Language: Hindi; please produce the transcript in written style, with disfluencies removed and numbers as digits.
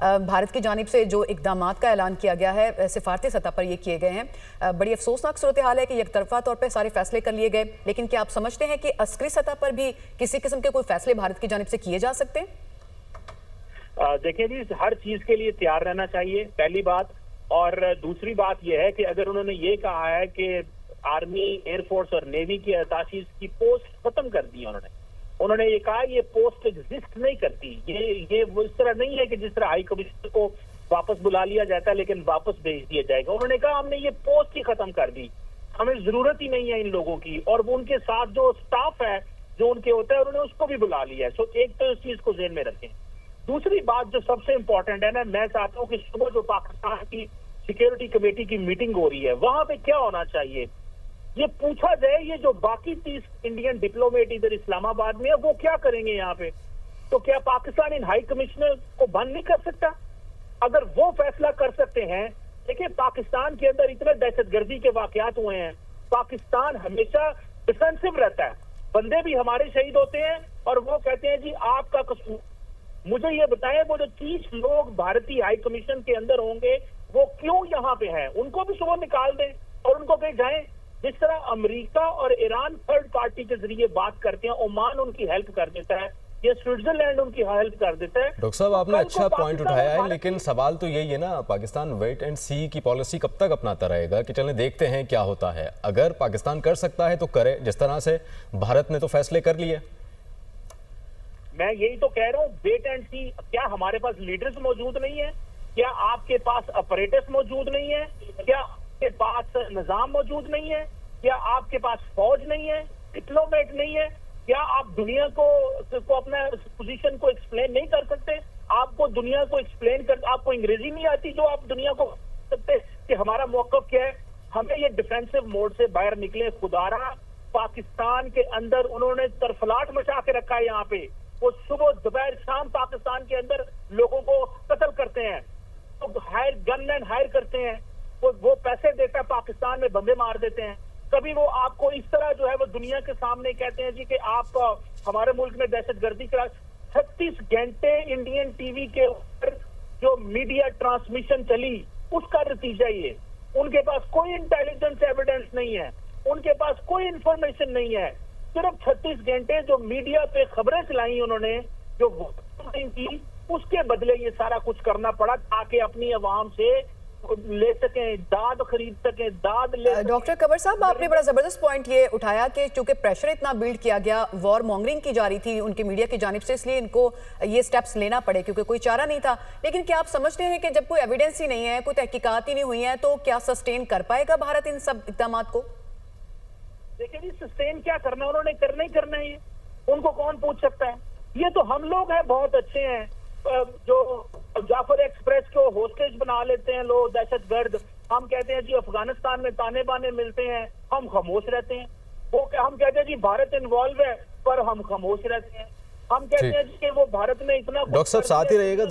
भारत की जानिब से जो इक़दामात का ऐलान किया गया है सिफारती सतह पर ये किए गए हैं, बड़ी अफसोसनाक सूरत हाल है कि एकतरफा तौर पर सारे फैसले कर लिए गए। लेकिन क्या आप समझते हैं कि अस्करी सतह पर भी किसी किस्म के कोई फैसले भारत की जानिब से किए जा सकते हैं? देखिए जी, हर चीज के लिए तैयार रहना चाहिए, पहली बात। और दूसरी बात यह है कि अगर उन्होंने ये कहा है कि आर्मी, एयरफोर्स और नेवी की अताशी की पोस्ट खत्म कर दी, उन्होंने ये कहा ये पोस्ट एग्जिस्ट नहीं करती। ये वो इस तरह नहीं है कि जिस तरह हाई कमिश्नर को वापस बुला लिया जाता है लेकिन वापस भेज दिया जाएगा। उन्होंने कहा हमने ये पोस्ट ही खत्म कर दी, हमें जरूरत ही नहीं है इन लोगों की। और वो उनके साथ जो स्टाफ है जो उनके होता है उन्होंने उसको भी बुला लिया है। सो एक तो इस चीज को ज़हन में रखें। दूसरी बात जो सबसे इंपॉर्टेंट है ना, मैं चाहता हूँ कि सुबह जो पाकिस्तान की सिक्योरिटी कमेटी की मीटिंग हो रही है वहां पे क्या होना चाहिए, ये पूछा जाए ये जो बाकी 30 इंडियन डिप्लोमेट इधर इस्लामाबाद में है वो क्या करेंगे यहाँ पे। तो क्या पाकिस्तान इन हाई कमिश्नर को बंद नहीं कर सकता? अगर वो फैसला कर सकते हैं, देखिए पाकिस्तान के अंदर इतने दहशतगर्दी के वाकयात हुए हैं, पाकिस्तान हमेशा डिफेंसिव रहता है, बंदे भी हमारे शहीद होते हैं और वो कहते हैं जी आपका कसूर। मुझे ये बताएं वो जो 30 लोग भारतीय हाई कमीशन के अंदर होंगे वो क्यों यहाँ पे हैं? उनको भी सुबह निकाल दें और उनको कहीं जाएं। जिस तरह अमेरिका और ईरान थर्ड पार्टी के जरिए बात करते हैं, ओमान उनकी हेल्प कर देता है, ये स्विट्जरलैंड उनकी हेल्प कर देता है। डॉक्टर साहब आपने अच्छा पॉइंट उठाया है, लेकिन सवाल तो यही है ना, पाकिस्तान वेट एंड सी की पॉलिसी कब तक अपनाता रहेगा कि चलें देखते हैं क्या होता है। अगर पाकिस्तान कर सकता है तो करे, जिस तरह से भारत ने तो फैसले कर लिए। मैं यही तो कह रहा हूँ, वेट एंड सी। क्या हमारे पास लीडर्स मौजूद नहीं है? क्या आपके पास ऑपरेटर्स मौजूद नहीं है? क्या आपके पास निजाम मौजूद नहीं है? क्या आपके पास फौज नहीं है, डिप्लोमेट नहीं है? क्या आप दुनिया को अपना पोजीशन को एक्सप्लेन नहीं कर सकते? आपको दुनिया को एक्सप्लेन कर, आपको अंग्रेजी नहीं आती जो आप दुनिया को सकते कि हमारा मौक़िफ़ क्या है? हमें ये डिफेंसिव मोड से बाहर निकले। खुदारा पाकिस्तान के अंदर उन्होंने तरफलाट मचा के रखा है। यहाँ पे वो सुबह दोपहर शाम पाकिस्तान के अंदर लोगों को कत्ल करते हैं, तो हायर गनमैन हायर करते हैं, वो पैसे देता है, पाकिस्तान में बंदे मार देते हैं। कभी वो आपको इस तरह जो है वो दुनिया के सामने कहते हैं जी कि आप हमारे मुल्क में दहशतगर्दी करा। 36 घंटे इंडियन टीवी के ऊपर जो मीडिया ट्रांसमिशन चली उसका नतीजा ये। उनके पास कोई इंटेलिजेंस एविडेंस नहीं है, उनके पास कोई इंफॉर्मेशन नहीं है। सिर्फ 36 घंटे जो मीडिया पे खबरें चलाई उन्होंने, जो वोटिंग की, उसके बदले ये सारा कुछ करना पड़ा ताकि अपनी अवाम से ले सकें, दाद खरीद सकें, दाद ले। डॉक्टर कबर साहब, आपने बड़ा जबरदस्त पॉइंट ये उठाया कि चूंकि प्रेशर इतना बिल्ड किया गया, वॉर मॉन्गरिंग की जा रही थी उनकी मीडिया की जानिब से, इसलिए इनको ये स्टेप्स लेना पड़े क्योंकि कोई चारा नहीं था। लेकिन क्या आप समझते हैं कि जब कोई एविडेंस ही नहीं है, कोई तहकीकात ही नहीं हुई है, तो क्या सस्टेन कर पाएगा भारत इन सब इक़दाम को? देखिए जी, सस्टेन क्या करना, उन्होंने करना ही करना है। उनको कौन पूछ सकता है? ये तो हम लोग हैं बहुत अच्छे हैं जो जाफर एक्सप्रेस को होस्टेज बना लेते हैं लोग, दहशतगर्द। हम कहते हैं जी अफगानिस्तान में ताने बाने मिलते हैं, हम खामोश रहते हैं। हम कहते हैं जी भारत इन्वॉल्व है पर हम खामोश रहते हैं। हम कहते हैं जी कि वो भारत में इतना। डॉक्टर साहब साथ ही रहिएगा।